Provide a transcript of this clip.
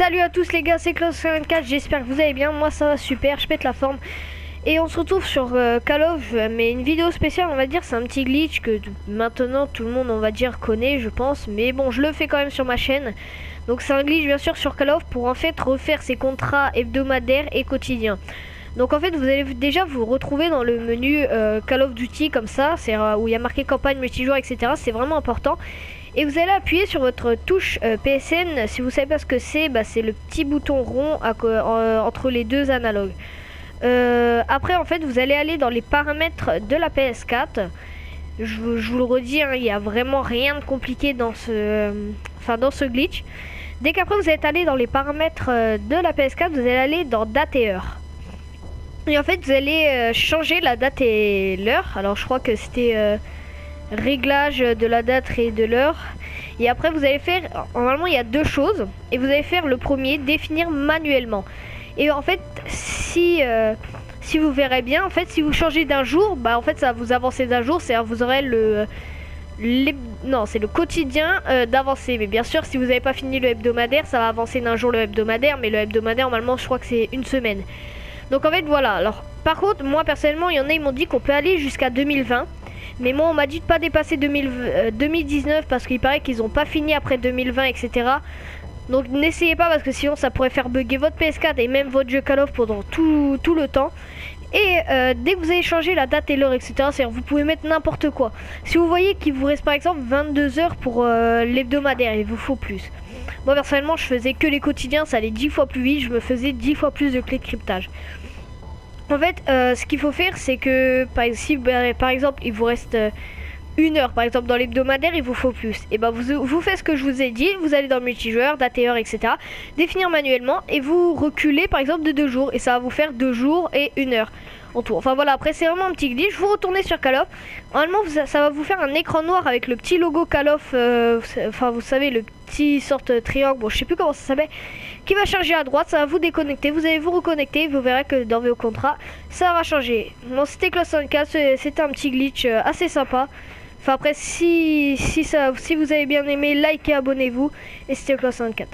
Salut à tous les gars, c'est Claus54, j'espère que vous allez bien, moi ça va super, je pète la forme. Et on se retrouve sur Call of, mais une vidéo spéciale on va dire, c'est un petit glitch que maintenant tout le monde on va dire connaît je pense. Mais bon, je le fais quand même sur ma chaîne. Donc c'est un glitch bien sûr sur Call of pour en fait refaire ses contrats hebdomadaires et quotidiens. Donc en fait vous allez déjà vous retrouver dans le menu Call of Duty comme ça, c'est où il y a marqué campagne, multijoueur, etc. C'est vraiment important. Et vous allez appuyer sur votre touche PSN. Si vous savez pas ce que c'est, c'est le petit bouton rond entre les deux analogues. Après en fait vous allez aller dans les paramètres de la PS4. Je vous le redis, hein, il n'y a vraiment rien de compliqué dans dans ce glitch. Dès qu'après vous êtes allé dans les paramètres de la PS4, vous allez aller dans date et heure. Et en fait vous allez changer la date et l'heure. Alors je crois que c'était réglage de la date et de l'heure. Et après vous allez faire, normalement il y a deux choses. Et vous allez faire le premier, définir manuellement. Et en fait si vous verrez bien, en fait si vous changez d'un jour, en fait ça va vous avancer d'un jour. C'est-à-dire vous aurez c'est le quotidien d'avancer. Mais bien sûr si vous n'avez pas fini le hebdomadaire, ça va avancer d'un jour le hebdomadaire. Mais le hebdomadaire normalement je crois que c'est une semaine. Donc en fait voilà. Alors par contre moi personnellement il y en a, ils m'ont dit qu'on peut aller jusqu'à 2020. Mais moi on m'a dit de pas dépasser 2019 parce qu'il paraît qu'ils ont pas fini après 2020, etc. Donc n'essayez pas parce que sinon ça pourrait faire bugger votre PS4 et même votre jeu Call of pendant tout le temps. Et dès que vous avez changé la date et l'heure, etc., c'est-à-dire vous pouvez mettre n'importe quoi. Si vous voyez qu'il vous reste par exemple 22 heures pour l'hebdomadaire, il vous faut plus. Moi personnellement je faisais que les quotidiens, ça allait 10 fois plus vite, je me faisais 10 fois plus de clés de cryptage. En fait, ce qu'il faut faire, c'est que si par exemple il vous reste une heure, par exemple dans l'hebdomadaire, il vous faut plus. Et vous faites ce que je vous ai dit, vous allez dans multijoueur, date et heure, etc. Définir manuellement et vous reculez par exemple de 2 jours et ça va vous faire 2 jours et 1 heure en tout. Enfin voilà, après c'est vraiment un petit glitch. Vous retournez sur Call of. Normalement ça va vous faire un écran noir avec le petit logo Call of, vous savez le petit sorte triangle, bon je sais plus comment ça s'appelle, qui va charger à droite. Ça va vous déconnecter, vous allez vous reconnecter, vous verrez que dans vos contrats ça va changer. Bon, c'était Claus54, c'était un petit glitch assez sympa. Enfin après si vous avez bien aimé, likez, abonnez-vous. Et c'était Claus54.